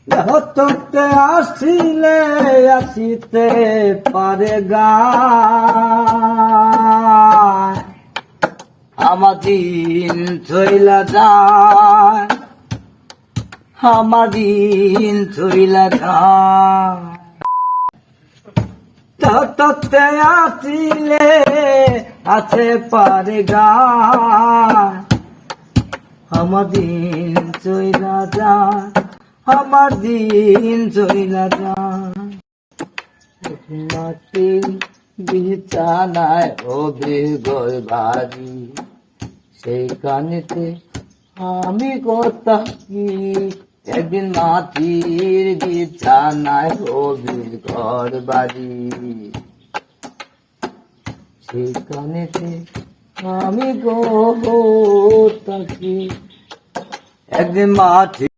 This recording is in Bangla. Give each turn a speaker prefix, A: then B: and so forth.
A: হতে আসিলে আসিতে পারে গা আমার দিন চইলা যায় আমার দিন চইলা যায় তত্ত্বে আসিলে আছে পারে গা আমার দিন চইলা যায় আমার দিন চইলা যায় মাটির বিছানায় অভিগয় বাড়ি সেইখানেতে আমি কথা কি একদিন মাটির বিছানায় অভিগর বাড়ি সেইখানেতে আমি কথা কি একদিন মাটি